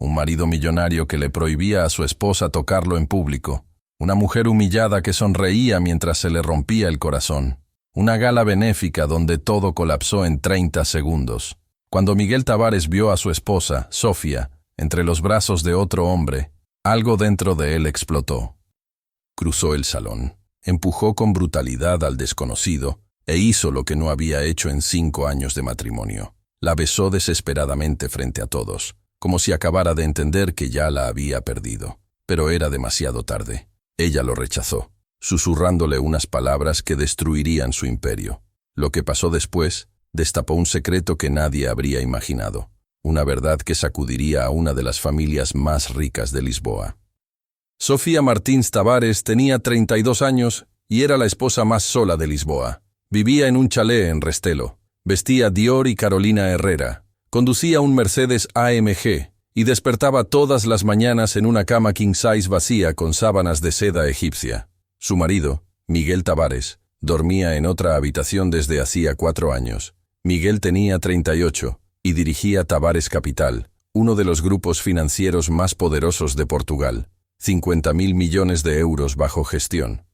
un marido millonario que le prohibía a su esposa tocarlo en público, una mujer humillada que sonreía mientras se le rompía el corazón, una gala benéfica donde todo colapsó en 30 segundos. Cuando Miguel Tavares vio a su esposa, Sofía, entre los brazos de otro hombre, algo dentro de él explotó. Cruzó el salón, empujó con brutalidad al desconocido e hizo lo que no había hecho en 5 años de matrimonio. La besó desesperadamente frente a todos, como si acabara de entender que ya la había perdido. Pero era demasiado tarde. Ella lo rechazó, susurrándole unas palabras que destruirían su imperio. Lo que pasó después destapó un secreto que nadie habría imaginado, una verdad que sacudiría a una de las familias más ricas de Lisboa. Sofía Martins Tavares tenía 32 años y era la esposa más sola de Lisboa. Vivía en un chalet en Restelo, vestía Dior y Carolina Herrera, conducía un Mercedes AMG y despertaba todas las mañanas en una cama king size vacía con sábanas de seda egipcia. Su marido, Miguel Tavares, dormía en otra habitación desde hacía 4 años. Miguel tenía 38 y dirigía Tavares Capital, uno de los grupos financieros más poderosos de Portugal, 50.000 millones de euros bajo gestión.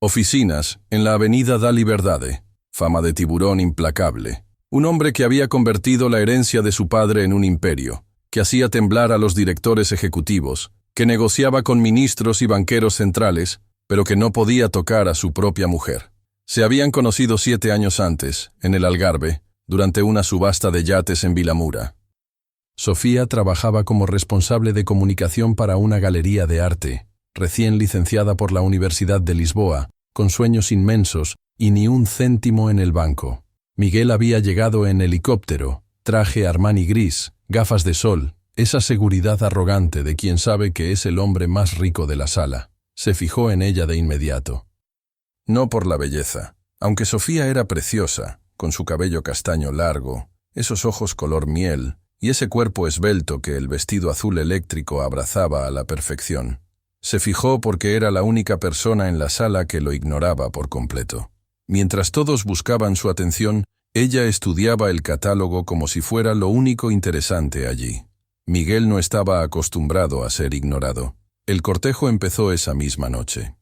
Oficinas en la Avenida da Liberdade, fama de tiburón implacable, un hombre que había convertido la herencia de su padre en un imperio, que hacía temblar a los directores ejecutivos, que negociaba con ministros y banqueros centrales, pero que no podía tocar a su propia mujer. Se habían conocido 7 años antes, en el Algarve, durante una subasta de yates en Vilamura. Sofía trabajaba como responsable de comunicación para una galería de arte, recién licenciada por la Universidad de Lisboa, con sueños inmensos y ni un céntimo en el banco. Miguel había llegado en helicóptero, traje Armani gris, gafas de sol, esa seguridad arrogante de quien sabe que es el hombre más rico de la sala. Se fijó en ella de inmediato. No por la belleza, aunque Sofía era preciosa, con su cabello castaño largo, esos ojos color miel y ese cuerpo esbelto que el vestido azul eléctrico abrazaba a la perfección. Se fijó porque era la única persona en la sala que lo ignoraba por completo. Mientras todos buscaban su atención, ella estudiaba el catálogo como si fuera lo único interesante allí. Miguel no estaba acostumbrado a ser ignorado. El cortejo empezó esa misma noche.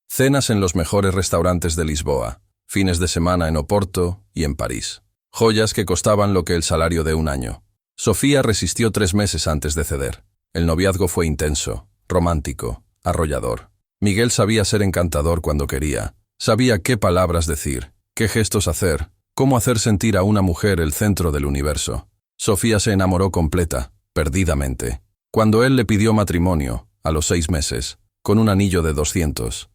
Cenas en los mejores restaurantes de Lisboa, fines de semana en Oporto y en París. Joyas que costaban lo que el salario de un año. Sofía resistió 3 meses antes de ceder. El noviazgo fue intenso, romántico, arrollador. Miguel sabía ser encantador cuando quería. Sabía qué palabras decir, qué gestos hacer, cómo hacer sentir a una mujer el centro del universo. Sofía se enamoró completa, perdidamente. Cuando él le pidió matrimonio, a los 6 meses, con un anillo de 200.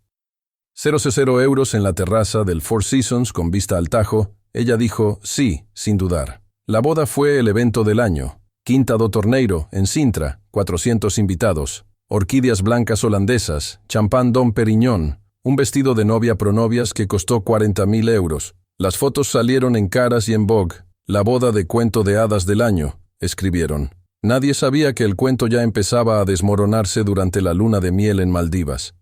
0 euros en la terraza del Four Seasons con vista al Tajo, ella dijo sí, sin dudar. La boda fue el evento del año. Quinta do Torneiro, en Sintra, 400 invitados. Orquídeas blancas holandesas, champán Dom Perignon, un vestido de novia pronovias que costó 40.000 euros. Las fotos salieron en Caras y en Vogue. La boda de cuento de hadas del año, escribieron. Nadie sabía que el cuento ya empezaba a desmoronarse durante la luna de miel en Maldivas.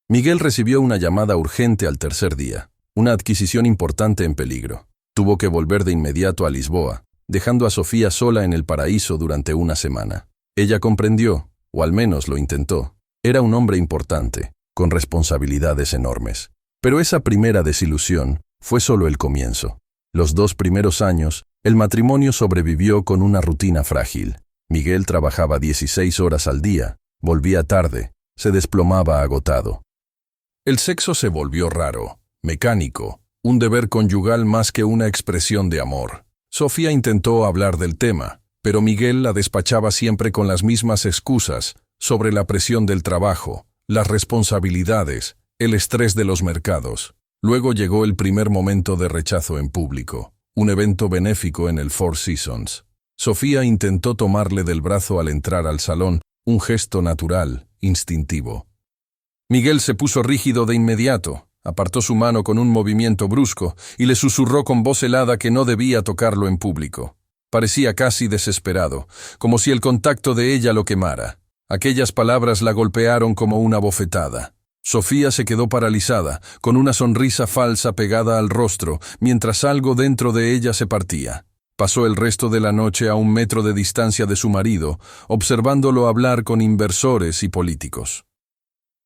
Miguel recibió una llamada urgente al tercer día, una adquisición importante en peligro. Tuvo que volver de inmediato a Lisboa, dejando a Sofía sola en el paraíso durante una semana. Ella comprendió, o al menos lo intentó. Era un hombre importante, con responsabilidades enormes. Pero esa primera desilusión fue solo el comienzo. Los 2 primeros años, el matrimonio sobrevivió con una rutina frágil. Miguel trabajaba 16 horas al día, volvía tarde, se desplomaba agotado. El sexo se volvió raro, mecánico, un deber conyugal más que una expresión de amor. Sofía intentó hablar del tema, pero Miguel la despachaba siempre con las mismas excusas sobre la presión del trabajo, las responsabilidades, el estrés de los mercados. Luego llegó el primer momento de rechazo en público, un evento benéfico en el Four Seasons. Sofía intentó tomarle del brazo al entrar al salón, un gesto natural, instintivo. Miguel se puso rígido de inmediato, apartó su mano con un movimiento brusco y le susurró con voz helada que no debía tocarlo en público. Parecía casi desesperado, como si el contacto de ella lo quemara. Aquellas palabras la golpearon como una bofetada. Sofía se quedó paralizada, con una sonrisa falsa pegada al rostro, mientras algo dentro de ella se partía. Pasó el resto de la noche a 1 metro de distancia de su marido, observándolo hablar con inversores y políticos.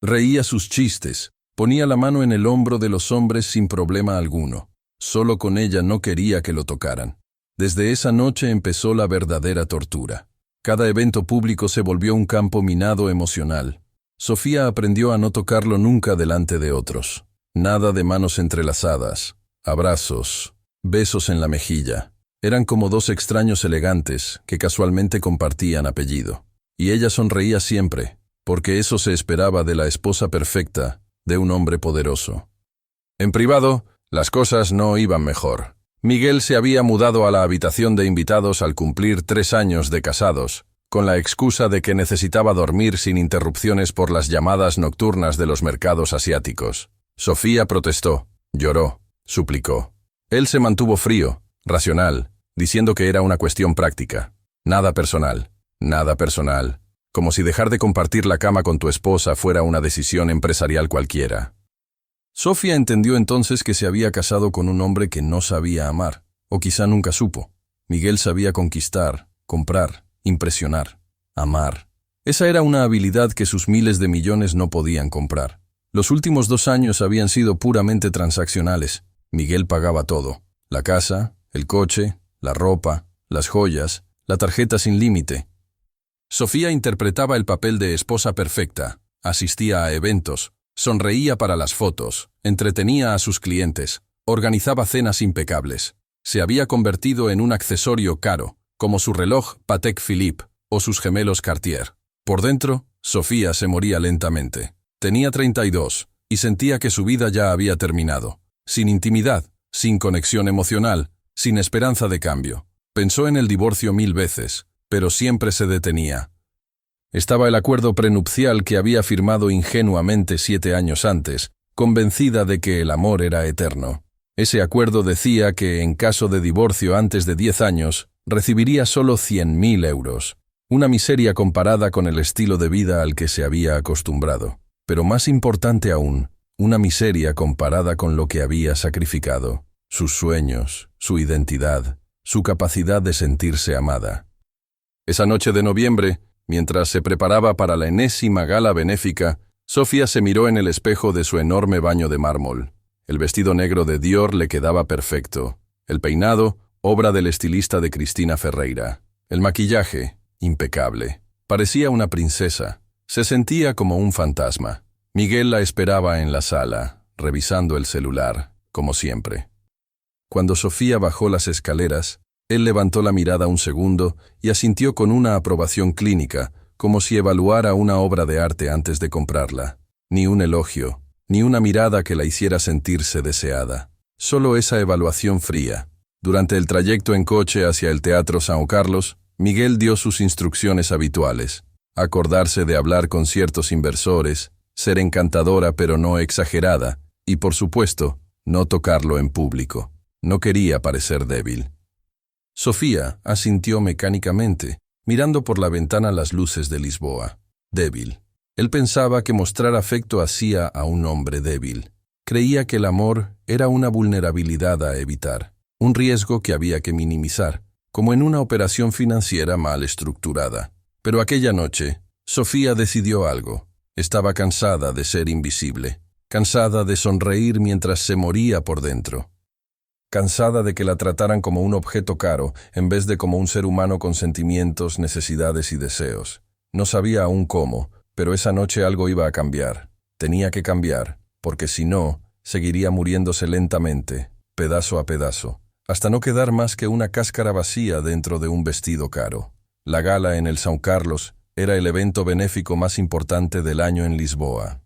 Reía sus chistes, ponía la mano en el hombro de los hombres sin problema alguno. Solo con ella no quería que lo tocaran. Desde esa noche empezó la verdadera tortura. Cada evento público se volvió un campo minado emocional. Sofía aprendió a no tocarlo nunca delante de otros. Nada de manos entrelazadas, abrazos, besos en la mejilla. Eran como dos extraños elegantes que casualmente compartían apellido. Y ella sonreía siempre, porque eso se esperaba de la esposa perfecta de un hombre poderoso. En privado, las cosas no iban mejor. Miguel se había mudado a la habitación de invitados al cumplir 3 años de casados, con la excusa de que necesitaba dormir sin interrupciones por las llamadas nocturnas de los mercados asiáticos. Sofía protestó, lloró, suplicó. Él se mantuvo frío, racional, diciendo que era una cuestión práctica. Nada personal, como si dejar de compartir la cama con tu esposa fuera una decisión empresarial cualquiera. Sofía entendió entonces que se había casado con un hombre que no sabía amar, o quizá nunca supo. Miguel sabía conquistar, comprar, impresionar, amar. Esa era una habilidad que sus miles de millones no podían comprar. Los últimos 2 años habían sido puramente transaccionales. Miguel pagaba todo: la casa, el coche, la ropa, las joyas, la tarjeta sin límite. Sofía interpretaba el papel de esposa perfecta, asistía a eventos, sonreía para las fotos, entretenía a sus clientes, organizaba cenas impecables. Se había convertido en un accesorio caro, como su reloj Patek Philippe o sus gemelos Cartier. Por dentro, Sofía se moría lentamente. Tenía 32 y sentía que su vida ya había terminado. Sin intimidad, sin conexión emocional, sin esperanza de cambio. Pensó en el divorcio 1000 veces, pero siempre se detenía. Estaba el acuerdo prenupcial que había firmado ingenuamente 7 años antes, convencida de que el amor era eterno. Ese acuerdo decía que, en caso de divorcio antes de 10 años, recibiría solo 100.000 euros. Una miseria comparada con el estilo de vida al que se había acostumbrado. Pero más importante aún, una miseria comparada con lo que había sacrificado. Sus sueños, su identidad, su capacidad de sentirse amada. Esa noche de noviembre, mientras se preparaba para la enésima gala benéfica, Sofía se miró en el espejo de su enorme baño de mármol. El vestido negro de Dior le quedaba perfecto. El peinado, obra del estilista de Cristina Ferreira. El maquillaje, impecable. Parecía una princesa. Se sentía como un fantasma. Miguel la esperaba en la sala, revisando el celular, como siempre. Cuando Sofía bajó las escaleras, él levantó la mirada un segundo y asintió con una aprobación clínica, como si evaluara una obra de arte antes de comprarla. Ni un elogio, ni una mirada que la hiciera sentirse deseada. Solo esa evaluación fría. Durante el trayecto en coche hacia el Teatro São Carlos, Miguel dio sus instrucciones habituales. Acordarse de hablar con ciertos inversores, ser encantadora pero no exagerada, y por supuesto, no tocarlo en público. No quería parecer débil. Sofía asintió mecánicamente, mirando por la ventana las luces de Lisboa. Débil. Él pensaba que mostrar afecto hacía a un hombre débil. Creía que el amor era una vulnerabilidad a evitar, un riesgo que había que minimizar, como en una operación financiera mal estructurada. Pero aquella noche, Sofía decidió algo. Estaba cansada de ser invisible, cansada de sonreír mientras se moría por dentro. Cansada de que la trataran como un objeto caro, en vez de como un ser humano con sentimientos, necesidades y deseos. No sabía aún cómo, pero esa noche algo iba a cambiar. Tenía que cambiar, porque si no, seguiría muriéndose lentamente, pedazo a pedazo, hasta no quedar más que una cáscara vacía dentro de un vestido caro. La gala en el São Carlos era el evento benéfico más importante del año en Lisboa.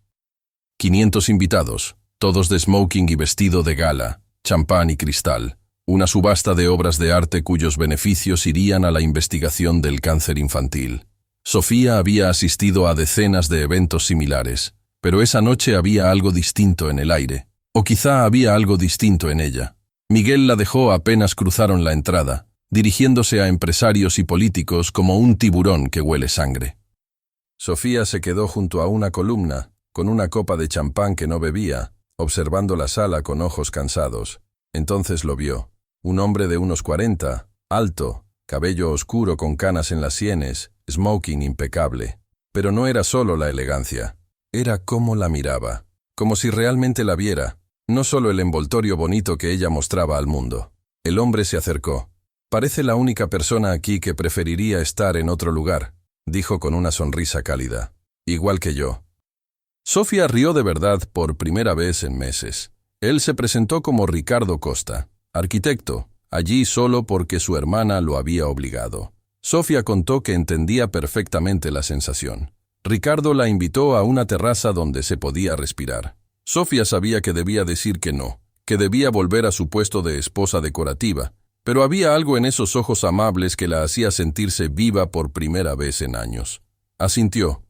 500 invitados, todos de smoking y vestido de gala, champán y cristal, una subasta de obras de arte cuyos beneficios irían a la investigación del cáncer infantil. Sofía había asistido a decenas de eventos similares, pero esa noche había algo distinto en el aire, o quizá había algo distinto en ella. Miguel la dejó apenas cruzaron la entrada, dirigiéndose a empresarios y políticos como un tiburón que huele sangre. Sofía se quedó junto a una columna, con una copa de champán que no bebía, observando la sala con ojos cansados. Entonces lo vio. Un hombre de unos 40, Alto, cabello oscuro con canas en las sienes, smoking impecable. Pero no era solo la elegancia, era cómo la miraba, como si realmente la viera, no solo el envoltorio bonito que ella mostraba al mundo. El hombre se acercó. «Parece la única persona aquí que preferiría estar en otro lugar», dijo con una sonrisa cálida. «Igual que yo». Sofía rió de verdad por primera vez en meses. Él se presentó como Ricardo Costa, arquitecto, allí solo porque su hermana lo había obligado. Sofía contó que entendía perfectamente la sensación. Ricardo la invitó a una terraza donde se podía respirar. Sofía sabía que debía decir que no, que debía volver a su puesto de esposa decorativa, pero había algo en esos ojos amables que la hacía sentirse viva por primera vez en años. Asintió.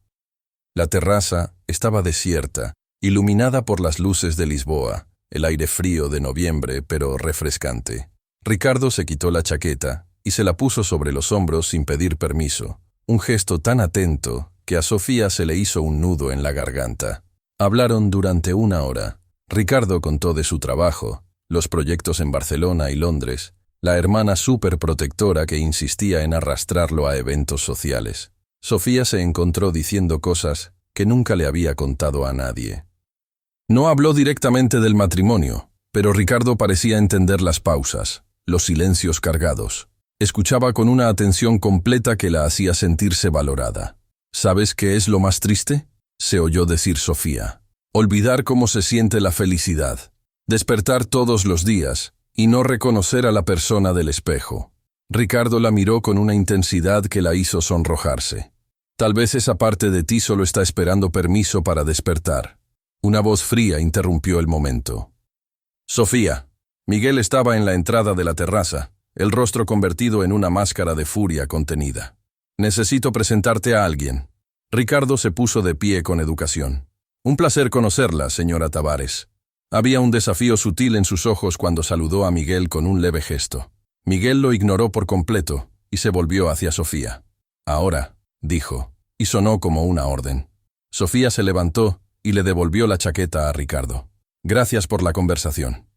La terraza estaba desierta, iluminada por las luces de Lisboa, el aire frío de noviembre, pero refrescante. Ricardo se quitó la chaqueta y se la puso sobre los hombros sin pedir permiso, un gesto tan atento que a Sofía se le hizo un nudo en la garganta. Hablaron durante 1 hora. Ricardo contó de su trabajo, los proyectos en Barcelona y Londres, la hermana superprotectora que insistía en arrastrarlo a eventos sociales. Sofía se encontró diciendo cosas que nunca le había contado a nadie. No habló directamente del matrimonio, pero Ricardo parecía entender las pausas, los silencios cargados. Escuchaba con una atención completa que la hacía sentirse valorada. «¿Sabes qué es lo más triste?», se oyó decir Sofía. «Olvidar cómo se siente la felicidad. Despertar todos los días y no reconocer a la persona del espejo». Ricardo la miró con una intensidad que la hizo sonrojarse. «Tal vez esa parte de ti solo está esperando permiso para despertar». Una voz fría interrumpió el momento. «Sofía». Miguel estaba en la entrada de la terraza, el rostro convertido en una máscara de furia contenida. «Necesito presentarte a alguien». Ricardo se puso de pie con educación. «Un placer conocerla, señora Tavares». Había un desafío sutil en sus ojos cuando saludó a Miguel con un leve gesto. Miguel lo ignoró por completo y se volvió hacia Sofía. «Ahora», dijo, y sonó como una orden. Sofía se levantó y le devolvió la chaqueta a Ricardo. «Gracias por la conversación».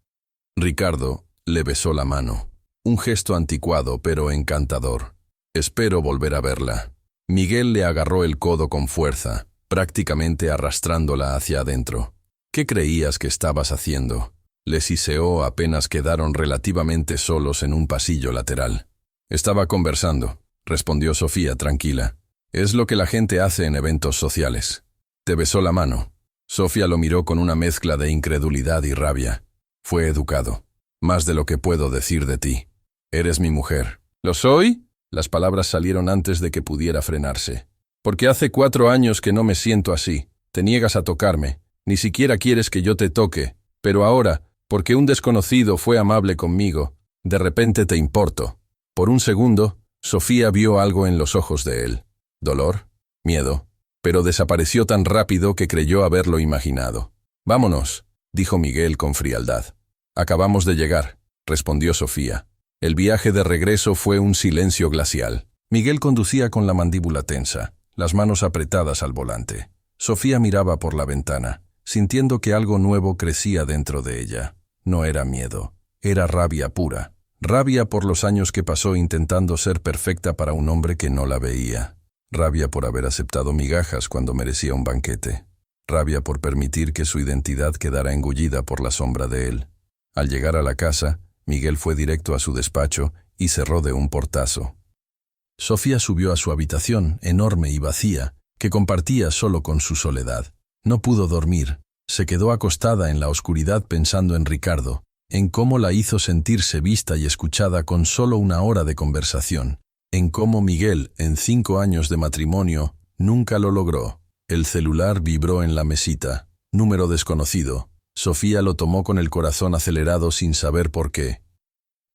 Ricardo le besó la mano. Un gesto anticuado pero encantador. «Espero volver a verla». Miguel le agarró el codo con fuerza, prácticamente arrastrándola hacia adentro. «¿Qué creías que estabas haciendo?», le siseó apenas quedaron relativamente solos en un pasillo lateral. «Estaba conversando», respondió Sofía tranquila. «Es lo que la gente hace en eventos sociales». «Te besó la mano». Sofía lo miró con una mezcla de incredulidad y rabia. «Fue educado. Más de lo que puedo decir de ti. Eres mi mujer». «¿Lo soy?». Las palabras salieron antes de que pudiera frenarse. «Porque hace 4 años que no me siento así. Te niegas a tocarme. Ni siquiera quieres que yo te toque. Pero ahora, porque un desconocido fue amable conmigo, de repente te importo». Por un segundo, Sofía vio algo en los ojos de él. Dolor, miedo, pero desapareció tan rápido que creyó haberlo imaginado. «Vámonos», dijo Miguel con frialdad. «Acabamos de llegar», respondió Sofía. El viaje de regreso fue un silencio glacial. Miguel conducía con la mandíbula tensa, las manos apretadas al volante. Sofía miraba por la ventana, sintiendo que algo nuevo crecía dentro de ella. No era miedo, era rabia pura. Rabia por los años que pasó intentando ser perfecta para un hombre que no la veía. Rabia por haber aceptado migajas cuando merecía un banquete. Rabia por permitir que su identidad quedara engullida por la sombra de él. Al llegar a la casa, Miguel fue directo a su despacho y cerró de un portazo. Sofía subió a su habitación, enorme y vacía, que compartía solo con su soledad. No pudo dormir. Se quedó acostada en la oscuridad pensando en Ricardo, en cómo la hizo sentirse vista y escuchada con solo 1 hora de conversación, en cómo Miguel, en 5 años de matrimonio, nunca lo logró. El celular vibró en la mesita. Número desconocido. Sofía lo tomó con el corazón acelerado sin saber por qué.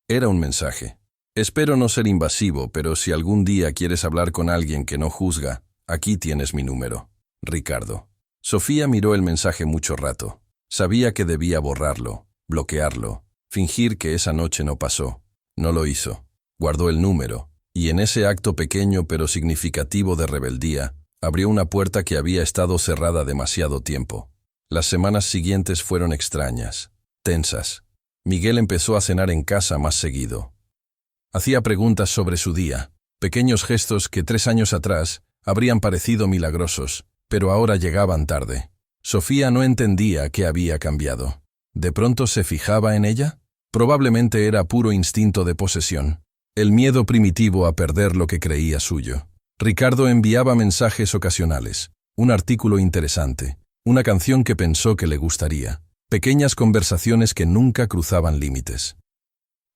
Era un mensaje. «Espero no ser invasivo, pero si algún día quieres hablar con alguien que no juzga, aquí tienes mi número. Ricardo». Sofía miró el mensaje mucho rato. Sabía que debía borrarlo, bloquearlo, fingir que esa noche no pasó. No lo hizo. Guardó el número, y en ese acto pequeño pero significativo de rebeldía, abrió una puerta que había estado cerrada demasiado tiempo. Las semanas siguientes fueron extrañas, tensas. Miguel empezó a cenar en casa más seguido. Hacía preguntas sobre su día, pequeños gestos que 3 años atrás habrían parecido milagrosos, pero ahora llegaban tarde. Sofía no entendía qué había cambiado. ¿De pronto se fijaba en ella? Probablemente era puro instinto de posesión, el miedo primitivo a perder lo que creía suyo. Ricardo enviaba mensajes ocasionales, un artículo interesante, una canción que pensó que le gustaría, pequeñas conversaciones que nunca cruzaban límites.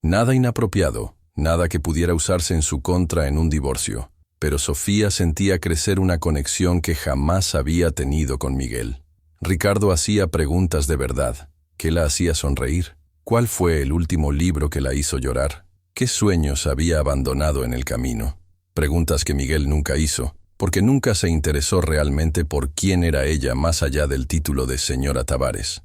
Nada inapropiado, nada que pudiera usarse en su contra en un divorcio, pero Sofía sentía crecer una conexión que jamás había tenido con Miguel. Ricardo hacía preguntas de verdad. ¿Qué la hacía sonreír? ¿Cuál fue el último libro que la hizo llorar? ¿Qué sueños había abandonado en el camino? Preguntas que Miguel nunca hizo, porque nunca se interesó realmente por quién era ella más allá del título de señora Tavares.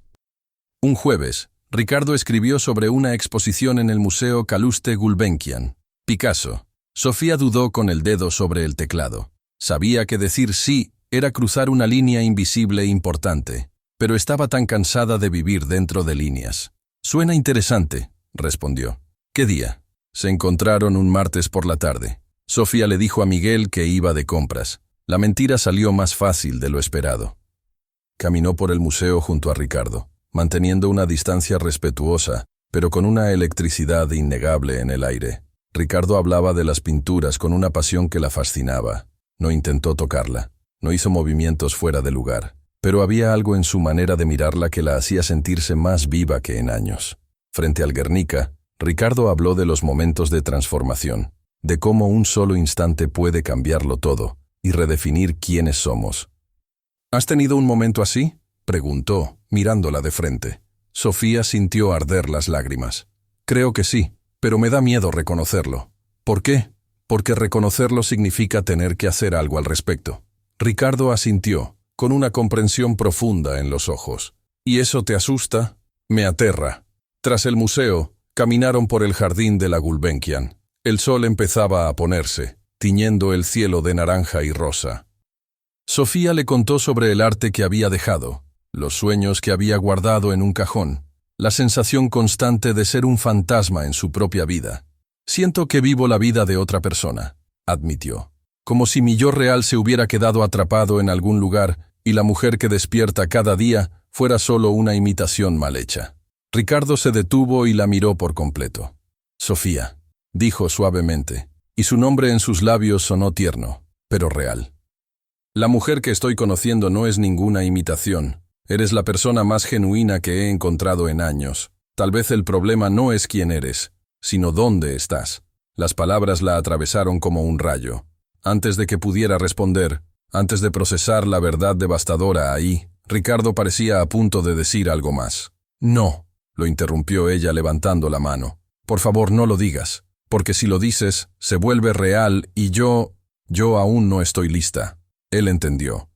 Un jueves, Ricardo escribió sobre una exposición en el Museo Calouste Gulbenkian. Picasso. Sofía dudó con el dedo sobre el teclado. Sabía que decir sí era cruzar una línea invisible importante, pero estaba tan cansada de vivir dentro de líneas. «Suena interesante», respondió. «¿Qué día?» Se encontraron un martes por la tarde. Sofía le dijo a Miguel que iba de compras. La mentira salió más fácil de lo esperado. Caminó por el museo junto a Ricardo, manteniendo una distancia respetuosa, pero con una electricidad innegable en el aire. Ricardo hablaba de las pinturas con una pasión que la fascinaba. No intentó tocarla. No hizo movimientos fuera de lugar, pero había algo en su manera de mirarla que la hacía sentirse más viva que en años. Frente al Guernica, Ricardo habló de los momentos de transformación, de cómo un solo instante puede cambiarlo todo y redefinir quiénes somos. «¿Has tenido un momento así?», preguntó, mirándola de frente. Sofía sintió arder las lágrimas. «Creo que sí, pero me da miedo reconocerlo». «¿Por qué?». «Porque reconocerlo significa tener que hacer algo al respecto». Ricardo asintió, con una comprensión profunda en los ojos. «¿Y eso te asusta?». «Me aterra». Tras el museo, caminaron por el jardín de la Gulbenkian. El sol empezaba a ponerse, tiñendo el cielo de naranja y rosa. Sofía le contó sobre el arte que había dejado, los sueños que había guardado en un cajón, la sensación constante de ser un fantasma en su propia vida. «Siento que vivo la vida de otra persona», admitió. «Como si mi yo real se hubiera quedado atrapado en algún lugar y la mujer que despierta cada día fuera solo una imitación mal hecha». Ricardo se detuvo y la miró por completo. «Sofía», dijo suavemente, y su nombre en sus labios sonó tierno, pero real. «La mujer que estoy conociendo no es ninguna imitación. Eres la persona más genuina que he encontrado en años. Tal vez el problema no es quién eres, sino dónde estás». Las palabras la atravesaron como un rayo. Antes de que pudiera responder, antes de procesar la verdad devastadora ahí, Ricardo parecía a punto de decir algo más. «No», lo interrumpió ella levantando la mano. «Por favor, no lo digas, porque si lo dices, se vuelve real y yo aún no estoy lista». Él entendió.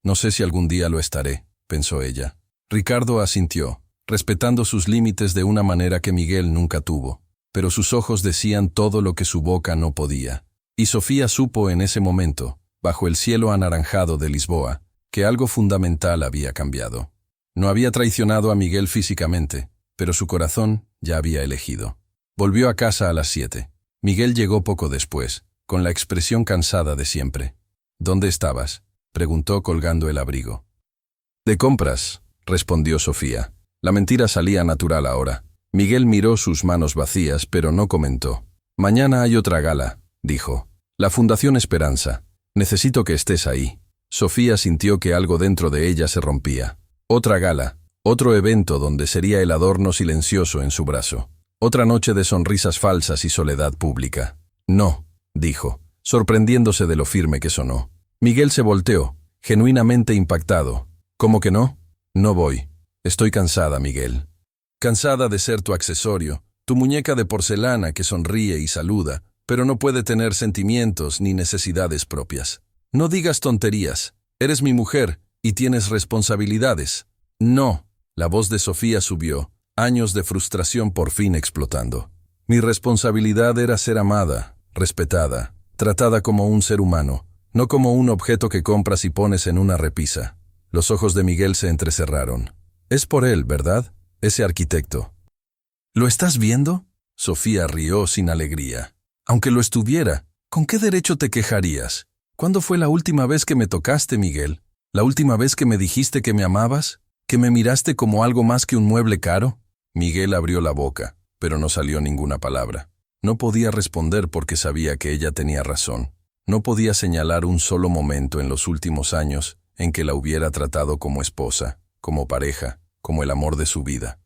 «No sé si algún día lo estaré», pensó ella. Ricardo asintió, respetando sus límites de una manera que Miguel nunca tuvo, pero sus ojos decían todo lo que su boca no podía. Y Sofía supo en ese momento, bajo el cielo anaranjado de Lisboa, que algo fundamental había cambiado. No había traicionado a Miguel físicamente, pero su corazón ya había elegido. Volvió a casa a las 7. Miguel llegó poco después, con la expresión cansada de siempre. «¿Dónde estabas?», preguntó colgando el abrigo. «De compras», respondió Sofía. La mentira salía natural ahora. Miguel miró sus manos vacías, pero no comentó. «Mañana hay otra gala», dijo. «La Fundación Esperanza. Necesito que estés ahí». Sofía sintió que algo dentro de ella se rompía. Otra gala, otro evento donde sería el adorno silencioso en su brazo. Otra noche de sonrisas falsas y soledad pública. «No», dijo, sorprendiéndose de lo firme que sonó. Miguel se volteó, genuinamente impactado. «¿Cómo que no?». «No voy. Estoy cansada, Miguel. Cansada de ser tu accesorio, tu muñeca de porcelana que sonríe y saluda, pero no puede tener sentimientos ni necesidades propias. No digas tonterías. Eres mi mujer y tienes responsabilidades». «No». La voz de Sofía subió, años de frustración por fin explotando. «Mi responsabilidad era ser amada, respetada, tratada como un ser humano, no como un objeto que compras y pones en una repisa». Los ojos de Miguel se entrecerraron. «Es por él, ¿verdad? Ese arquitecto». «¿Lo estás viendo?». Sofía rió sin alegría. Aunque lo estuviera, ¿con qué derecho te quejarías? ¿Cuándo fue la última vez que me tocaste, Miguel? ¿La última vez que me dijiste que me amabas? ¿Que me miraste como algo más que un mueble caro? Miguel abrió la boca, pero no salió ninguna palabra. No podía responder porque sabía que ella tenía razón. No podía señalar un solo momento en los últimos años en que la hubiera tratado como esposa, como pareja, como el amor de su vida.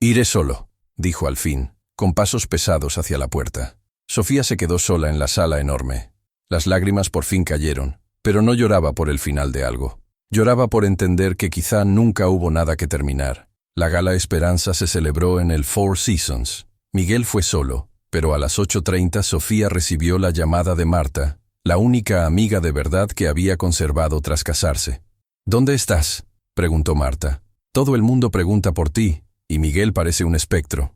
«Iré solo», dijo al fin, con pasos pesados hacia la puerta. Sofía se quedó sola en la sala enorme. Las lágrimas por fin cayeron, pero no lloraba por el final de algo. Lloraba por entender que quizá nunca hubo nada que terminar. La gala Esperanza se celebró en el Four Seasons. Miguel fue solo, pero a las 8:30 Sofía recibió la llamada de Marta, la única amiga de verdad que había conservado tras casarse. «¿Dónde estás?», preguntó Marta. «Todo el mundo pregunta por ti, y Miguel parece un espectro».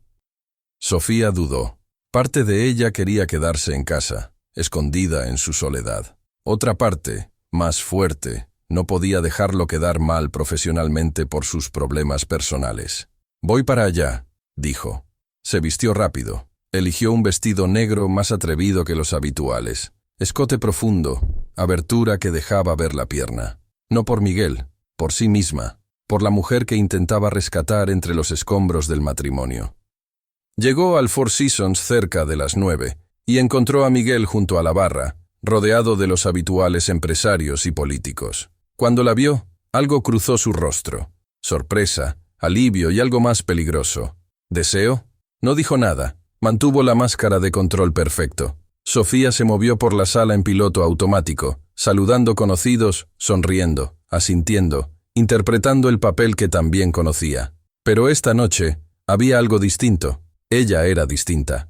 Sofía dudó. Parte de ella quería quedarse en casa, escondida en su soledad. Otra parte, más fuerte, no podía dejarlo quedar mal profesionalmente por sus problemas personales. «Voy para allá», dijo. Se vistió rápido. Eligió un vestido negro más atrevido que los habituales. Escote profundo, abertura que dejaba ver la pierna. No por Miguel, por sí misma, por la mujer que intentaba rescatar entre los escombros del matrimonio. Llegó al Four Seasons cerca de las 9 y encontró a Miguel junto a la barra, rodeado de los habituales empresarios y políticos. Cuando la vio, algo cruzó su rostro. Sorpresa, alivio y algo más peligroso. ¿Deseo? No dijo nada. Mantuvo la máscara de control perfecto. Sofía se movió por la sala en piloto automático, saludando conocidos, sonriendo, asintiendo, interpretando el papel que también conocía. Pero esta noche había algo distinto. Ella era distinta.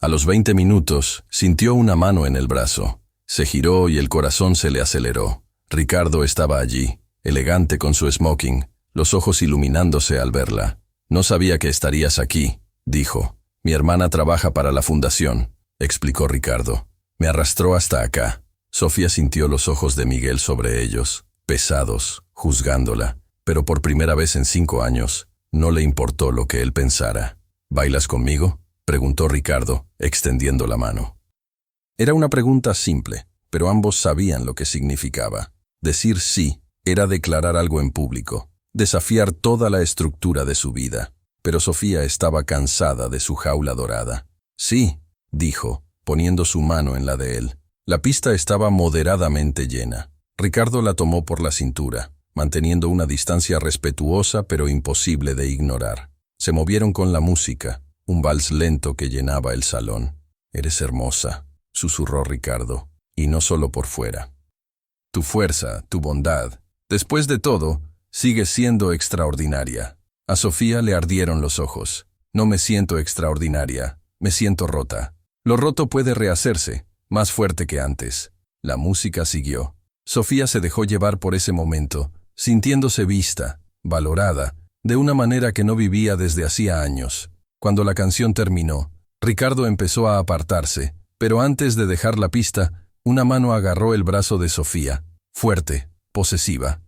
A los 20 minutos, sintió una mano en el brazo. Se giró y el corazón se le aceleró. Ricardo estaba allí, elegante con su smoking, los ojos iluminándose al verla. «No sabía que estarías aquí», dijo. «Mi hermana trabaja para la fundación», explicó Ricardo. «Me arrastró hasta acá». Sofía sintió los ojos de Miguel sobre ellos, pesados, juzgándola, pero por primera vez en 5 años, no le importó lo que él pensara. «¿Bailas conmigo?», preguntó Ricardo, extendiendo la mano. Era una pregunta simple, pero ambos sabían lo que significaba. Decir sí era declarar algo en público, desafiar toda la estructura de su vida. Pero Sofía estaba cansada de su jaula dorada. «Sí», dijo, poniendo su mano en la de él. La pista estaba moderadamente llena. Ricardo la tomó por la cintura, manteniendo una distancia respetuosa pero imposible de ignorar. Se movieron con la música, un vals lento que llenaba el salón. «Eres hermosa», susurró Ricardo, y no solo por fuera. «Tu fuerza, tu bondad, después de todo, sigue siendo extraordinaria». A Sofía le ardieron los ojos. «No me siento extraordinaria, me siento rota. Lo roto puede rehacerse, más fuerte que antes». La música siguió. Sofía se dejó llevar por ese momento, sintiéndose vista, valorada, de una manera que no vivía desde hacía años. Cuando la canción terminó, Ricardo empezó a apartarse, pero antes de dejar la pista, una mano agarró el brazo de Sofía, fuerte, posesiva.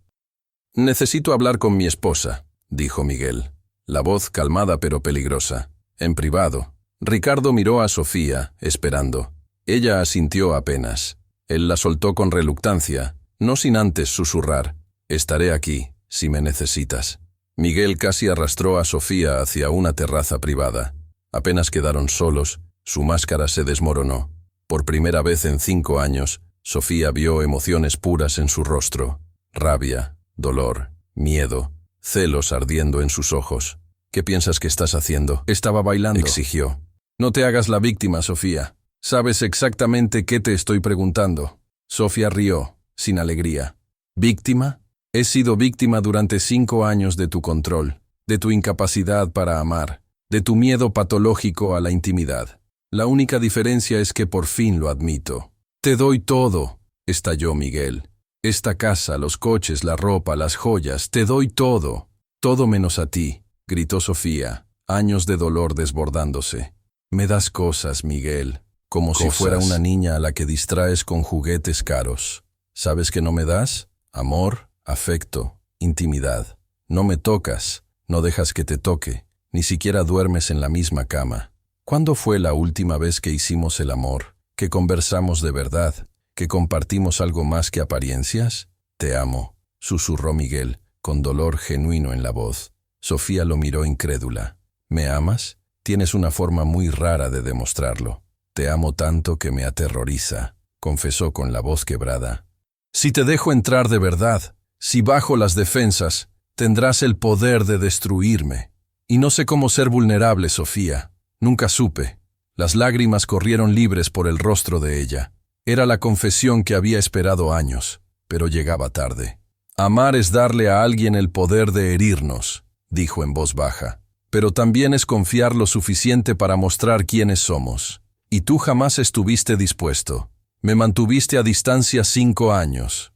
«Necesito hablar con mi esposa», dijo Miguel, la voz calmada pero peligrosa. En privado. Ricardo miró a Sofía, esperando. Ella asintió apenas. Él la soltó con reluctancia, no sin antes susurrar: «Estaré aquí, si me necesitas». Miguel casi arrastró a Sofía hacia una terraza privada. Apenas quedaron solos, su máscara se desmoronó. Por primera vez en 5 años, Sofía vio emociones puras en su rostro. Rabia, dolor, miedo, celos ardiendo en sus ojos. «¿Qué piensas que estás haciendo?». «Estaba bailando», exigió. «No te hagas la víctima, Sofía. Sabes exactamente qué te estoy preguntando». Sofía rió, sin alegría. «¿Víctima? He sido víctima durante 5 años de tu control, de tu incapacidad para amar, de tu miedo patológico a la intimidad. La única diferencia es que por fin lo admito». «Te doy todo», estalló Miguel. «Esta casa, los coches, la ropa, las joyas, te doy todo. Todo menos a ti», gritó Sofía, años de dolor desbordándose. «Me das cosas, Miguel, como si fuera una niña a la que distraes con juguetes caros. ¿Sabes qué no me das? Amor, afecto, intimidad. No me tocas, no dejas que te toque, ni siquiera duermes en la misma cama. ¿Cuándo fue la última vez que hicimos el amor, que conversamos de verdad, que compartimos algo más que apariencias? Te amo, susurró Miguel, con dolor genuino en la voz. Sofía lo miró incrédula. ¿Me amas? Tienes una forma muy rara de demostrarlo. Te amo tanto que me aterroriza, confesó con la voz quebrada. Si te dejo entrar de verdad, si bajo las defensas, tendrás el poder de destruirme. Y no sé cómo ser vulnerable, Sofía. Nunca supe. Las lágrimas corrieron libres por el rostro de ella. Era la confesión que había esperado años, pero llegaba tarde. Amar es darle a alguien el poder de herirnos, dijo en voz baja. Pero también es confiar lo suficiente para mostrar quiénes somos. Y tú jamás estuviste dispuesto. Me mantuviste a distancia 5 años.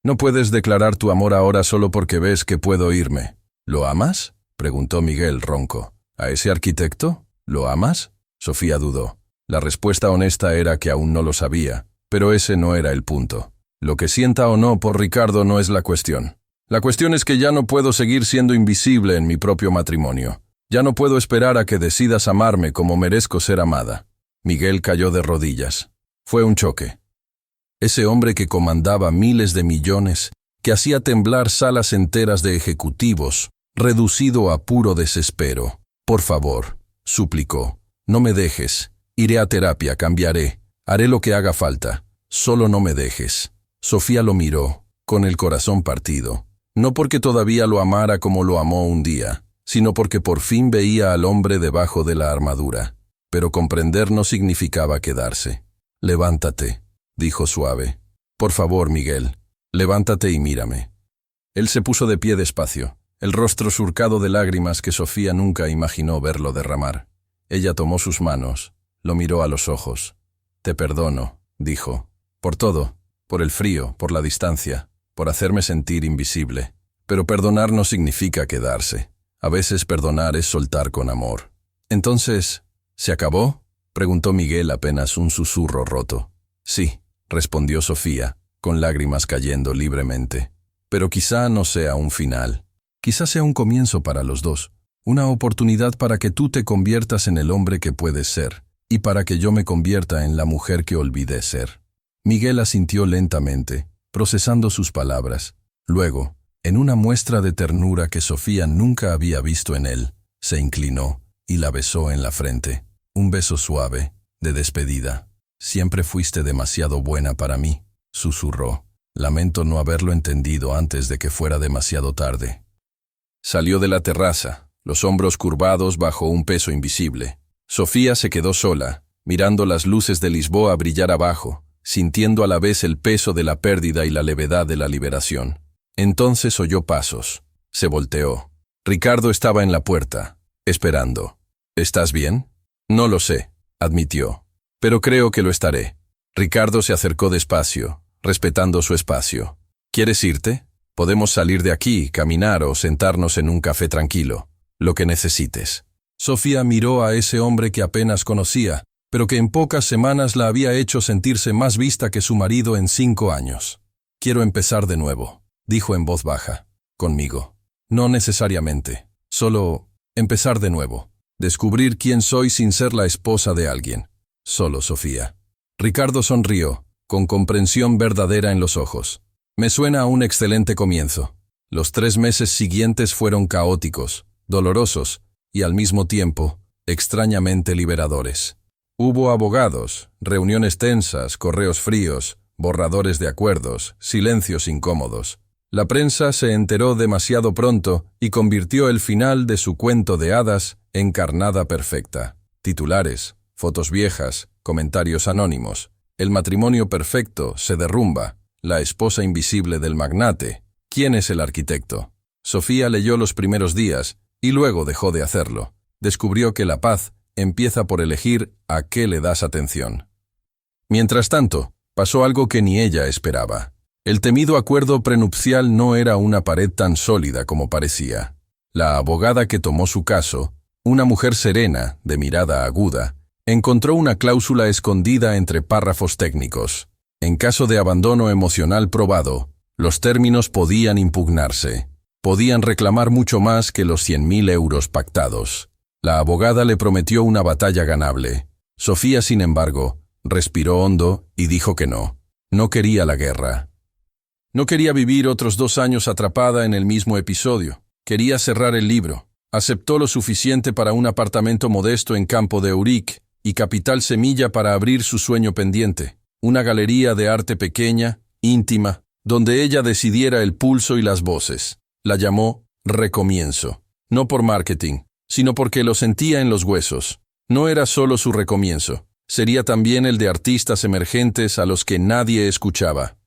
No puedes declarar tu amor ahora solo porque ves que puedo irme. ¿Lo amas?, preguntó Miguel ronco. ¿A ese arquitecto? ¿Lo amas? Sofía dudó. La respuesta honesta era que aún no lo sabía, pero ese no era el punto. Lo que sienta o no por Ricardo no es la cuestión. La cuestión es que ya no puedo seguir siendo invisible en mi propio matrimonio. Ya no puedo esperar a que decidas amarme como merezco ser amada. Miguel cayó de rodillas. Fue un choque. Ese hombre que comandaba miles de millones, que hacía temblar salas enteras de ejecutivos, reducido a puro desespero. Por favor, suplicó, no me dejes. Iré a terapia, cambiaré. Haré lo que haga falta. Solo no me dejes. Sofía lo miró, con el corazón partido. No porque todavía lo amara como lo amó un día, sino porque por fin veía al hombre debajo de la armadura. Pero comprender no significaba quedarse. Levántate, dijo suave. Por favor, Miguel, levántate y mírame. Él se puso de pie despacio, el rostro surcado de lágrimas que Sofía nunca imaginó verlo derramar. Ella tomó sus manos, lo miró a los ojos. Te perdono, dijo, por todo, por el frío, por la distancia, por hacerme sentir invisible. Pero perdonar no significa quedarse. A veces perdonar es soltar con amor. Entonces, ¿se acabó?, preguntó Miguel apenas un susurro roto. Sí, respondió Sofía, con lágrimas cayendo libremente. Pero quizá no sea un final. Quizá sea un comienzo para los dos. Una oportunidad para que tú te conviertas en el hombre que puedes ser, y para que yo me convierta en la mujer que olvidé ser. Miguel asintió lentamente, procesando sus palabras. Luego, en una muestra de ternura que Sofía nunca había visto en él, se inclinó y la besó en la frente. Un beso suave, de despedida. Siempre fuiste demasiado buena para mí, susurró. Lamento no haberlo entendido antes de que fuera demasiado tarde. Salió de la terraza, los hombros curvados bajo un peso invisible. Sofía se quedó sola, mirando las luces de Lisboa brillar abajo, sintiendo a la vez el peso de la pérdida y la levedad de la liberación. Entonces oyó pasos. Se volteó. Ricardo estaba en la puerta, esperando. ¿Estás bien? No lo sé, admitió. Pero creo que lo estaré. Ricardo se acercó despacio, respetando su espacio. ¿Quieres irte? Podemos salir de aquí, caminar o sentarnos en un café tranquilo. Lo que necesites. Sofía miró a ese hombre que apenas conocía, pero que en pocas semanas la había hecho sentirse más vista que su marido en 5 años. Quiero empezar de nuevo, dijo en voz baja. Conmigo. No necesariamente. Solo empezar de nuevo. Descubrir quién soy sin ser la esposa de alguien. Solo Sofía. Ricardo sonrió, con comprensión verdadera en los ojos. Me suena a un excelente comienzo. Los 3 meses siguientes fueron caóticos, dolorosos y al mismo tiempo, extrañamente liberadores. Hubo abogados, reuniones tensas, correos fríos, borradores de acuerdos, silencios incómodos. La prensa se enteró demasiado pronto y convirtió el final de su cuento de hadas en carnada perfecta. Titulares, fotos viejas, comentarios anónimos. El matrimonio perfecto se derrumba. La esposa invisible del magnate. ¿Quién es el arquitecto? Sofía leyó los primeros días y luego dejó de hacerlo. Descubrió que la paz empieza por elegir a qué le das atención. Mientras tanto, pasó algo que ni ella esperaba. El temido acuerdo prenupcial no era una pared tan sólida como parecía. La abogada que tomó su caso, una mujer serena, de mirada aguda, encontró una cláusula escondida entre párrafos técnicos. En caso de abandono emocional probado, los términos podían impugnarse. Podían reclamar mucho más que los 100.000 euros pactados. La abogada le prometió una batalla ganable. Sofía, sin embargo, respiró hondo y dijo que no. No quería la guerra. No quería vivir otros 2 años atrapada en el mismo episodio. Quería cerrar el libro. Aceptó lo suficiente para un apartamento modesto en Campo de Euric y capital semilla para abrir su sueño pendiente. Una galería de arte pequeña, íntima, donde ella decidiera el pulso y las voces. La llamó Recomienzo. No por marketing, sino porque lo sentía en los huesos. No era solo su recomienzo, sería también el de artistas emergentes a los que nadie escuchaba.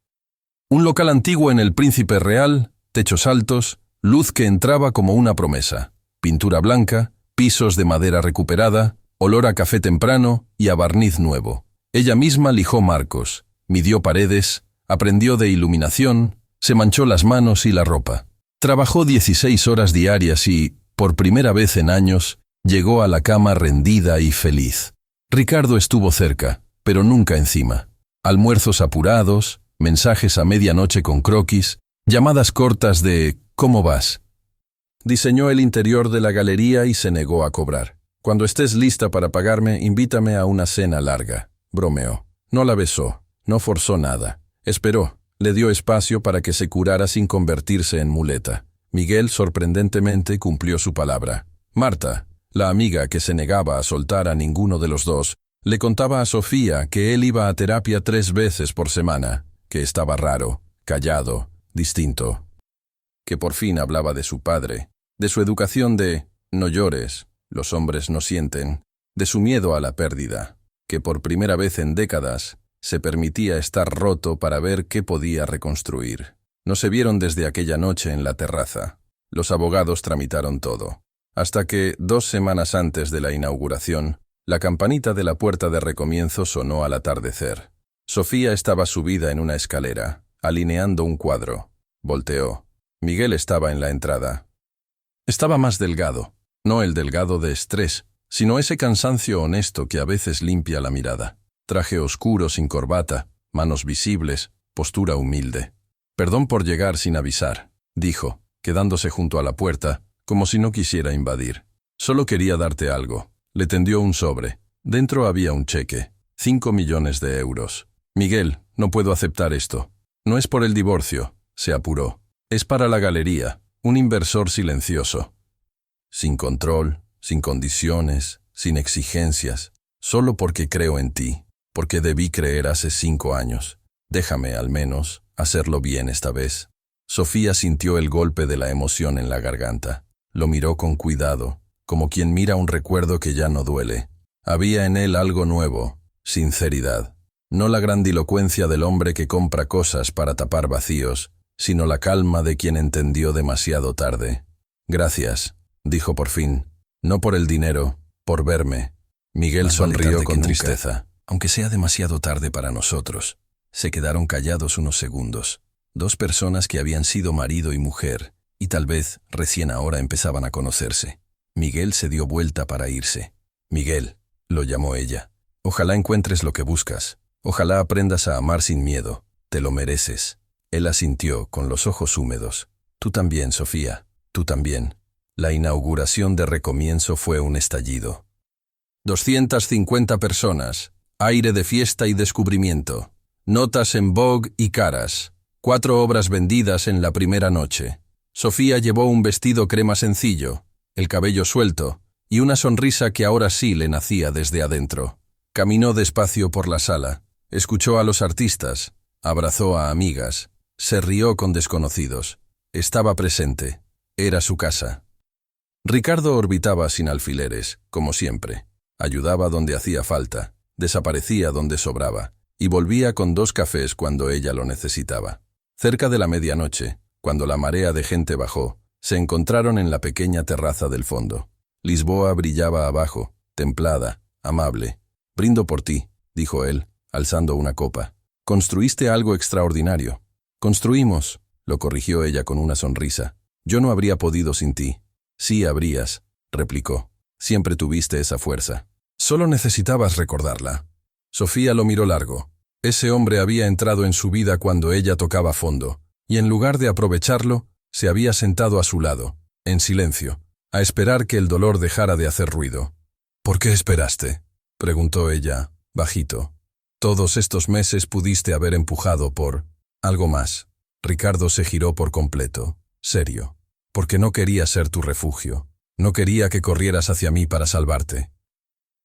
Un local antiguo en el Príncipe Real, techos altos, luz que entraba como una promesa, pintura blanca, pisos de madera recuperada, olor a café temprano y a barniz nuevo. Ella misma lijó marcos, midió paredes, aprendió de iluminación, se manchó las manos y la ropa. Trabajó 16 horas diarias y, por primera vez en años, llegó a la cama rendida y feliz. Ricardo estuvo cerca, pero nunca encima. Almuerzos apurados, mensajes a medianoche con croquis, llamadas cortas de ¿cómo vas? Diseñó el interior de la galería y se negó a cobrar. Cuando estés lista para pagarme, invítame a una cena larga. Bromeó. No la besó, no forzó nada. Esperó, le dio espacio para que se curara sin convertirse en muleta. Miguel, sorprendentemente, cumplió su palabra. Marta, la amiga que se negaba a soltar a ninguno de los dos, le contaba a Sofía que él iba a terapia 3 veces por semana, que estaba raro, callado, distinto. Que por fin hablaba de su padre, de su educación de «no llores, los hombres no sienten», de su miedo a la pérdida, que por primera vez en décadas se permitía estar roto para ver qué podía reconstruir. No se vieron desde aquella noche en la terraza. Los abogados tramitaron todo. Hasta que, 2 semanas antes de la inauguración, la campanita de la puerta de recomienzo sonó al atardecer. Sofía estaba subida en una escalera, alineando un cuadro. Volteó. Miguel estaba en la entrada. Estaba más delgado, no el delgado de estrés, sino ese cansancio honesto que a veces limpia la mirada. Traje oscuro sin corbata, manos visibles, postura humilde. «Perdón por llegar sin avisar», dijo, quedándose junto a la puerta, como si no quisiera invadir. «Solo quería darte algo». Le tendió un sobre. Dentro había un cheque. 5 millones de euros. «Miguel, no puedo aceptar esto. No es por el divorcio», se apuró. «Es para la galería, un inversor silencioso. Sin control, sin condiciones, sin exigencias. Solo porque creo en ti, porque debí creer hace 5 años. Déjame, al menos, hacerlo bien esta vez». Sofía sintió el golpe de la emoción en la garganta. Lo miró con cuidado, como quien mira un recuerdo que ya no duele. Había en él algo nuevo, sinceridad. No la grandilocuencia del hombre que compra cosas para tapar vacíos, sino la calma de quien entendió demasiado tarde. «Gracias», dijo por fin. «No por el dinero, por verme». Miguel sonrió con tristeza. «Aunque sea demasiado tarde para nosotros». Se quedaron callados unos segundos. 2 personas que habían sido marido y mujer, y tal vez recién ahora empezaban a conocerse. Miguel se dio vuelta para irse. «Miguel», lo llamó ella, «ojalá encuentres lo que buscas. Ojalá aprendas a amar sin miedo. Te lo mereces». Él asintió, con los ojos húmedos. «Tú también, Sofía, tú también». La inauguración de Recomienzo fue un estallido. 250 personas, aire de fiesta y descubrimiento, notas en Vogue y caras, 4 obras vendidas en la primera noche. Sofía llevó un vestido crema sencillo, el cabello suelto, y una sonrisa que ahora sí le nacía desde adentro. Caminó despacio por la sala, escuchó a los artistas, abrazó a amigas, se rió con desconocidos. Estaba presente. Era su casa. Ricardo orbitaba sin alfileres, como siempre. Ayudaba donde hacía falta, desaparecía donde sobraba, y volvía con 2 cafés cuando ella lo necesitaba. Cerca de la medianoche, cuando la marea de gente bajó, se encontraron en la pequeña terraza del fondo. Lisboa brillaba abajo, templada, amable. «Brindo por ti», dijo él, alzando una copa. «Construiste algo extraordinario». «Construimos», lo corrigió ella con una sonrisa. «Yo no habría podido sin ti». «Sí habrías», replicó. «Siempre tuviste esa fuerza. Solo necesitabas recordarla». Sofía lo miró largo. Ese hombre había entrado en su vida cuando ella tocaba fondo, y en lugar de aprovecharlo, se había sentado a su lado, en silencio, a esperar que el dolor dejara de hacer ruido. ¿Por qué esperaste?, preguntó ella, bajito. Todos estos meses pudiste haber empujado por algo más. Ricardo se giró por completo, serio. Porque no quería ser tu refugio. No quería que corrieras hacia mí para salvarte.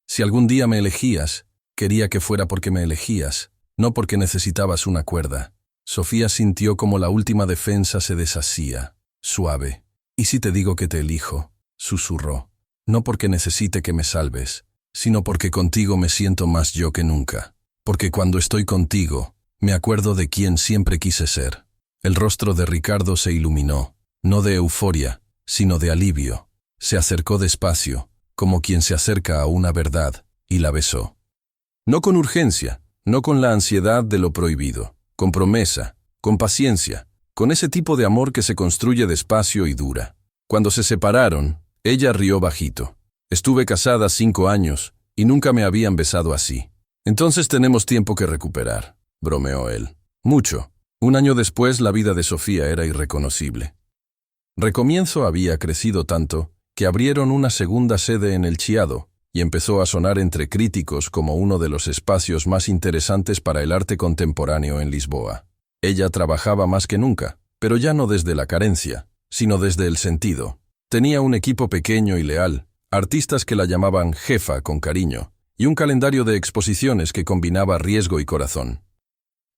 Si algún día me elegías, quería que fuera porque me elegías, no porque necesitabas una cuerda. Sofía sintió como la última defensa se deshacía, suave. ¿Y si te digo que te elijo?, susurró. No porque necesite que me salves, sino porque contigo me siento más yo que nunca. Porque cuando estoy contigo, me acuerdo de quién siempre quise ser. El rostro de Ricardo se iluminó, no de euforia, sino de alivio. Se acercó despacio, como quien se acerca a una verdad, y la besó. No con urgencia, no con la ansiedad de lo prohibido, con promesa, con paciencia, con ese tipo de amor que se construye despacio y dura. Cuando se separaron, ella rió bajito. Estuve casada 5 años, y nunca me habían besado así. Entonces tenemos tiempo que recuperar, bromeó él. Mucho. 1 año después la vida de Sofía era irreconocible. Recomienzo había crecido tanto que abrieron una segunda sede en el Chiado y empezó a sonar entre críticos como uno de los espacios más interesantes para el arte contemporáneo en Lisboa. Ella trabajaba más que nunca, pero ya no desde la carencia, sino desde el sentido. Tenía un equipo pequeño y leal, artistas que la llamaban jefa con cariño, y un calendario de exposiciones que combinaba riesgo y corazón.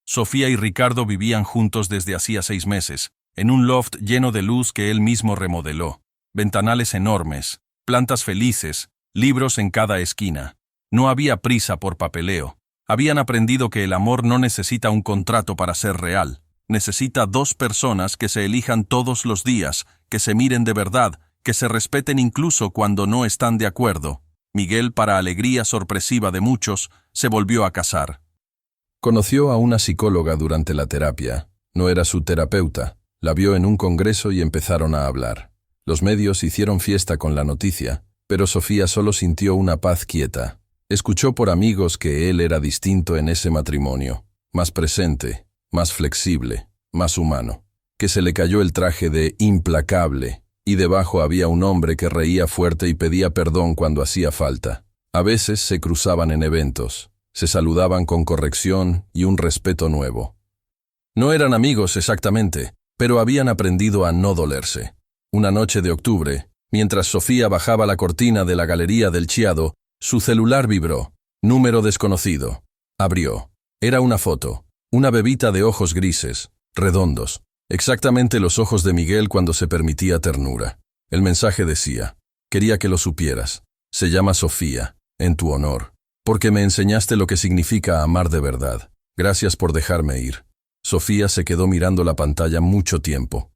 Sofía y Ricardo vivían juntos desde hacía 6 meses, en un loft lleno de luz que él mismo remodeló. Ventanales enormes, plantas felices, libros en cada esquina. No había prisa por papeleo. Habían aprendido que el amor no necesita un contrato para ser real. Necesita 2 personas que se elijan todos los días, que se miren de verdad, que se respeten incluso cuando no están de acuerdo. Miguel, para alegría sorpresiva de muchos, se volvió a casar. Conoció a una psicóloga durante la terapia. No era su terapeuta. La vio en un congreso y empezaron a hablar. Los medios hicieron fiesta con la noticia, pero Sofía solo sintió una paz quieta. Escuchó por amigos que él era distinto en ese matrimonio, más presente, más flexible, más humano, que se le cayó el traje de implacable, y debajo había un hombre que reía fuerte y pedía perdón cuando hacía falta. A veces se cruzaban en eventos, se saludaban con corrección y un respeto nuevo. No eran amigos exactamente, pero habían aprendido a no dolerse. Una noche de octubre, mientras Sofía bajaba la cortina de la galería del Chiado, su celular vibró. Número desconocido. Abrió. Era una foto. Una bebita de ojos grises, redondos. Exactamente los ojos de Miguel cuando se permitía ternura. El mensaje decía: quería que lo supieras. Se llama Sofía, en tu honor. Porque me enseñaste lo que significa amar de verdad. Gracias por dejarme ir. Sofía se quedó mirando la pantalla mucho tiempo.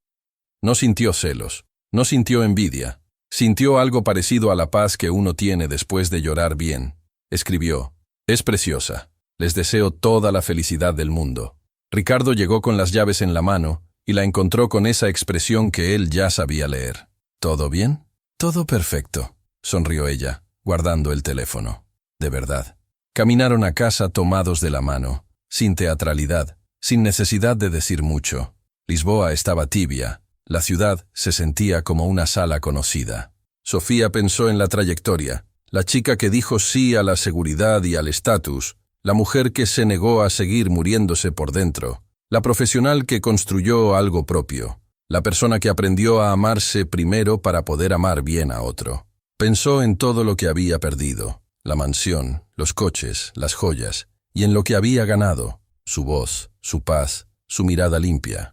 No sintió celos, no sintió envidia, sintió algo parecido a la paz que uno tiene después de llorar bien. Escribió: es preciosa, les deseo toda la felicidad del mundo. Ricardo llegó con las llaves en la mano y la encontró con esa expresión que él ya sabía leer. ¿Todo bien? Todo perfecto, sonrió ella, guardando el teléfono. De verdad. Caminaron a casa tomados de la mano, sin teatralidad, sin necesidad de decir mucho. Lisboa estaba tibia. La ciudad se sentía como una sala conocida. Sofía pensó en la trayectoria, la chica que dijo sí a la seguridad y al estatus, la mujer que se negó a seguir muriéndose por dentro, la profesional que construyó algo propio, la persona que aprendió a amarse primero para poder amar bien a otro. Pensó en todo lo que había perdido, la mansión, los coches, las joyas, y en lo que había ganado, su voz, su paz, su mirada limpia.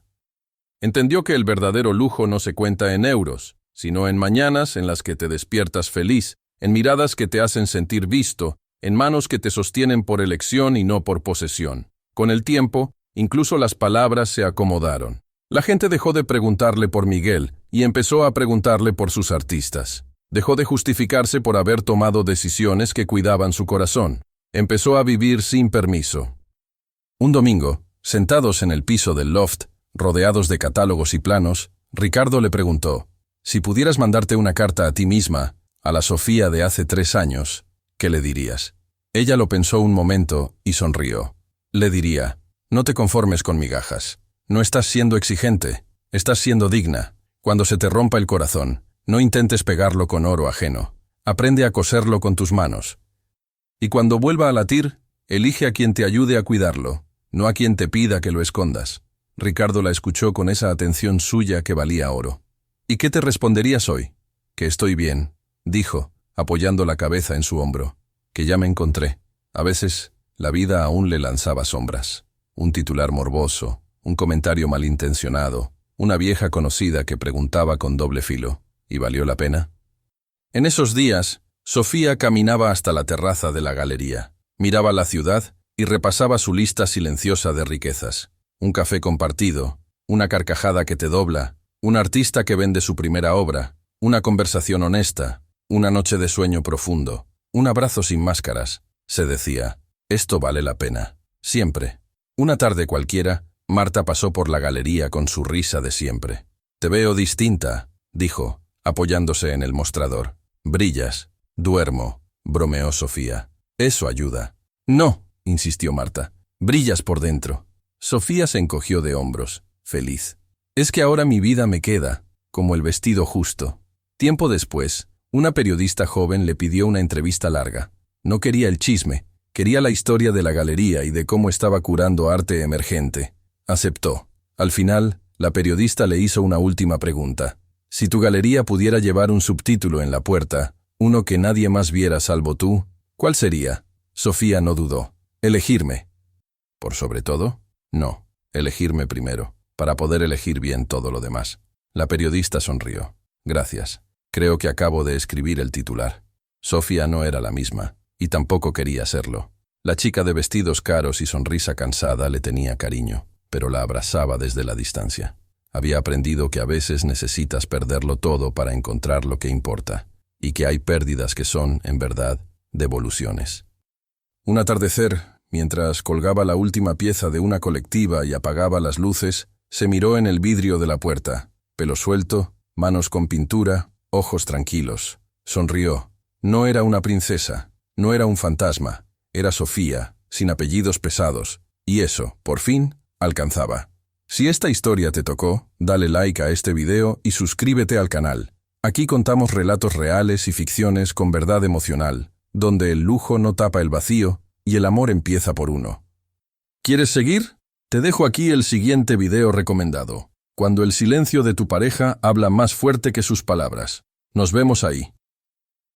Entendió que el verdadero lujo no se cuenta en euros, sino en mañanas en las que te despiertas feliz, en miradas que te hacen sentir visto, en manos que te sostienen por elección y no por posesión. Con el tiempo, incluso las palabras se acomodaron. La gente dejó de preguntarle por Miguel y empezó a preguntarle por sus artistas. Dejó de justificarse por haber tomado decisiones que cuidaban su corazón. Empezó a vivir sin permiso. Un domingo, sentados en el piso del loft, rodeados de catálogos y planos, Ricardo le preguntó: si pudieras mandarte una carta a ti misma, a la Sofía de hace 3 años, ¿qué le dirías? Ella lo pensó un momento y sonrió. Le diría: no te conformes con migajas. No estás siendo exigente, estás siendo digna. Cuando se te rompa el corazón, No intentes pegarlo con oro ajeno. Aprende a coserlo con tus manos. Y cuando vuelva a latir, elige a quien te ayude a cuidarlo, no a quien te pida que lo escondas. Ricardo la escuchó con esa atención suya que valía oro. ¿Y qué te responderías hoy? Que estoy bien, dijo, apoyando la cabeza en su hombro. Que ya me encontré. A veces, la vida aún le lanzaba sombras. Un titular morboso, un comentario malintencionado, una vieja conocida que preguntaba con doble filo. ¿Y valió la pena? En esos días, Sofía caminaba hasta la terraza de la galería, miraba la ciudad y repasaba su lista silenciosa de riquezas. Un café compartido, una carcajada que te dobla, un artista que vende su primera obra, una conversación honesta, una noche de sueño profundo, un abrazo sin máscaras. Se decía, esto vale la pena, siempre. Una tarde cualquiera, Marta pasó por la galería con su risa de siempre. Te veo distinta, dijo, apoyándose en el mostrador. Brillas. Duermo, bromeó Sofía. Eso ayuda. No, insistió Marta. Brillas por dentro. Sofía se encogió de hombros, feliz. Es que ahora mi vida me queda, como el vestido justo. Tiempo después, una periodista joven le pidió una entrevista larga. No quería el chisme, quería la historia de la galería y de cómo estaba curando arte emergente. Aceptó. Al final, la periodista le hizo una última pregunta. Si tu galería pudiera llevar un subtítulo en la puerta, uno que nadie más viera salvo tú, ¿cuál sería? Sofía no dudó. Elegirme. ¿Por sobre todo? No, elegirme primero, para poder elegir bien todo lo demás. La periodista sonrió. Gracias. Creo que acabo de escribir el titular. Sofía no era la misma, y tampoco quería serlo. La chica de vestidos caros y sonrisa cansada le tenía cariño, pero la abrazaba desde la distancia. Había aprendido que a veces necesitas perderlo todo para encontrar lo que importa, y que hay pérdidas que son, en verdad, devoluciones. Un atardecer, mientras colgaba la última pieza de una colectiva y apagaba las luces, se miró en el vidrio de la puerta. Pelo suelto, manos con pintura, ojos tranquilos. Sonrió. No era una princesa, no era un fantasma, era Sofía, sin apellidos pesados, y eso, por fin, alcanzaba. Si esta historia te tocó, dale like a este video y suscríbete al canal. Aquí contamos relatos reales y ficciones con verdad emocional, donde el lujo no tapa el vacío y el amor empieza por uno. ¿Quieres seguir? Te dejo aquí el siguiente video recomendado. Cuando el silencio de tu pareja habla más fuerte que sus palabras. Nos vemos ahí.